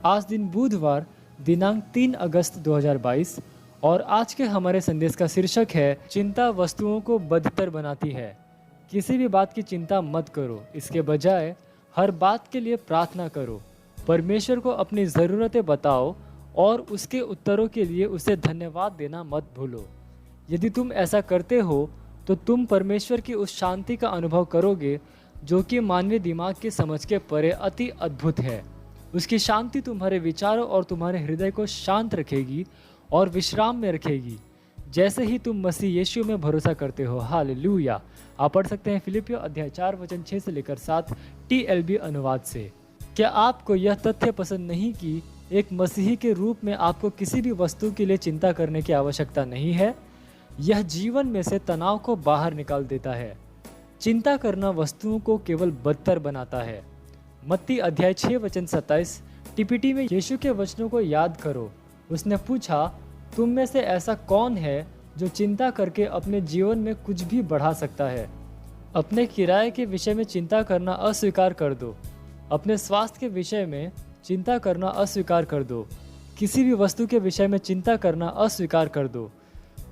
आज दिन बुधवार दिनांक 3 अगस्त 2022 और आज के हमारे संदेश का शीर्षक है चिंता वस्तुओं को बदतर बनाती है। किसी भी बात की चिंता मत करो, इसके बजाय हर बात के लिए प्रार्थना करो। परमेश्वर को अपनी ज़रूरतें बताओ और उसके उत्तरों के लिए उसे धन्यवाद देना मत भूलो। यदि तुम ऐसा करते हो तो तुम परमेश्वर की उस शांति का अनुभव करोगे जो कि मानवीय दिमाग की समझ के परे अति अद्भुत है। उसकी शांति तुम्हारे विचारों और तुम्हारे हृदय को शांत रखेगी और विश्राम में रखेगी, जैसे ही तुम मसीह यीशु में भरोसा करते हो। हालेलुया। आप पढ़ सकते हैं फिलिपियों अध्याय 4 वचन 6 से लेकर 7 TLB अनुवाद से। क्या आपको यह तथ्य पसंद नहीं कि एक मसीही के रूप में आपको किसी भी वस्तु के लिए चिंता करने की आवश्यकता नहीं है? यह जीवन में से तनाव को बाहर निकाल देता है। चिंता करना वस्तुओं को केवल बदतर बनाता है। मत्ती अध्याय 6 वचन 27 TPT में यीशु के वचनों को याद करो। उसने पूछा, तुम में से ऐसा कौन है जो चिंता करके अपने जीवन में कुछ भी बढ़ा सकता है? अपने किराए के विषय में चिंता करना अस्वीकार कर दो। अपने स्वास्थ्य के विषय में चिंता करना अस्वीकार कर दो। किसी भी वस्तु के विषय में चिंता करना अस्वीकार कर दो।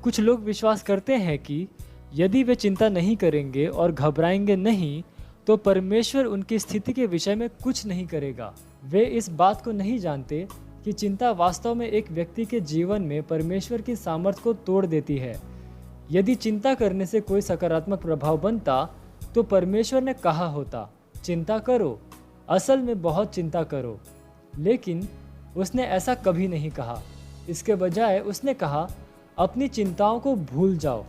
कुछ लोग विश्वास करते हैं कि यदि वे चिंता नहीं करेंगे और घबराएंगे नहीं तो परमेश्वर उनकी स्थिति के विषय में कुछ नहीं करेगा। वे इस बात को नहीं जानते कि चिंता वास्तव में एक व्यक्ति के जीवन में परमेश्वर की सामर्थ्य को तोड़ देती है। यदि चिंता करने से कोई सकारात्मक प्रभाव बनता तो परमेश्वर ने कहा होता, चिंता करो, असल में बहुत चिंता करो। लेकिन उसने ऐसा कभी नहीं कहा। इसके बजाय उसने कहा, अपनी चिंताओं को भूल जाओ।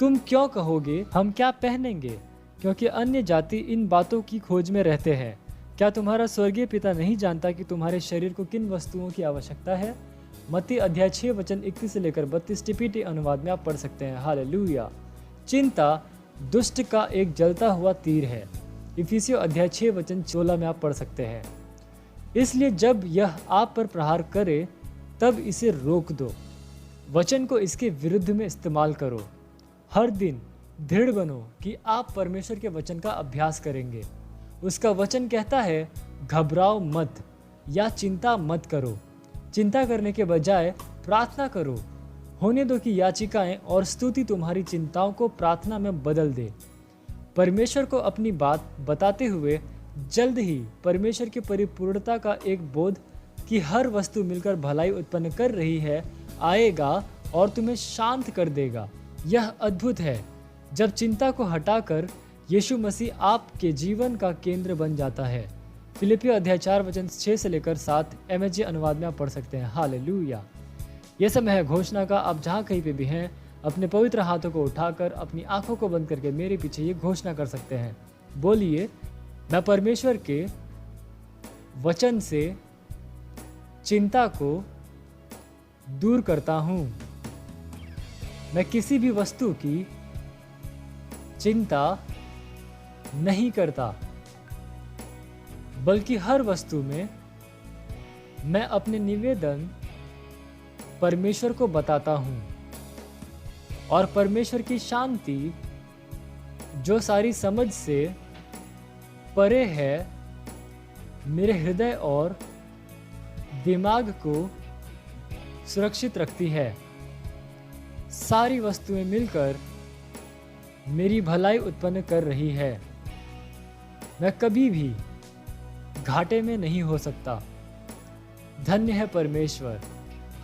तुम क्यों कहोगे हम क्या पहनेंगे, क्योंकि अन्य जाति इन बातों की खोज में रहते हैं। क्या तुम्हारा स्वर्गीय पिता नहीं जानता कि तुम्हारे शरीर को किन वस्तुओं की आवश्यकता है? मत्ती अध्याय 6 वचन 31 से लेकर 32 TPT अनुवाद में आप पढ़ सकते हैं। हालेलुया। चिंता दुष्ट का एक जलता हुआ तीर है। इफिसियों अध्याय 6 वचन 16 में आप पढ़ सकते हैं। इसलिए जब यह आप पर प्रहार करे तब इसे रोक दो। वचन को इसके विरुद्ध में इस्तेमाल करो। हर दिन दृढ़ बनो कि आप परमेश्वर के वचन का अभ्यास करेंगे। उसका वचन कहता है, घबराओ मत या चिंता मत करो। चिंता करने के बजाय प्रार्थना करो। होने दो कि याचिकाएं और स्तुति तुम्हारी चिंताओं को प्रार्थना में बदल दे। परमेश्वर को अपनी बात बताते हुए जल्द ही परमेश्वर की परिपूर्णता का एक बोध कि हर वस्तु मिलकर भलाई उत्पन्न कर रही है आएगा और तुम्हें शांत कर देगा। यह अद्भुत है जब चिंता को हटाकर यीशु मसीह आपके जीवन का केंद्र बन जाता है। फिलिपियों अध्याय 4 वचन 6 से लेकर 7 MSG अनुवाद में आप पढ़ सकते हैं। हालेलुया। यह समय है घोषणा का। आप जहाँ कहीं पे भी हैं अपने पवित्र हाथों को उठाकर अपनी आंखों को बंद करके मेरे पीछे ये घोषणा कर सकते हैं। बोलिए, मैं परमेश्वर के वचन से चिंता को दूर करता हूँ। मैं किसी भी वस्तु की चिंता नहीं करता, बल्कि हर वस्तु में मैं अपने निवेदन परमेश्वर को बताता हूँ और परमेश्वर की शांति जो सारी समझ से परे है मेरे हृदय और दिमाग को सुरक्षित रखती है। सारी वस्तुएं मिलकर मेरी भलाई उत्पन्न कर रही है। मैं कभी भी घाटे में नहीं हो सकता। धन्य है परमेश्वर।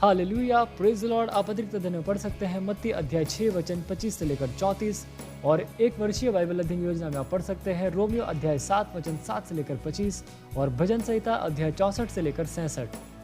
Hallelujah, praise the Lord. आप अतिरिक्त अध्ययन पढ़ सकते हैं मत्ती अध्याय 6 वचन 25 से लेकर 34 और एक वर्षीय बाइबल अध्ययन योजना में आप पढ़ सकते हैं रोमियो अध्याय 7 वचन 7 से लेकर 25 और भजन संहिता अध्याय 64 से लेकर 66।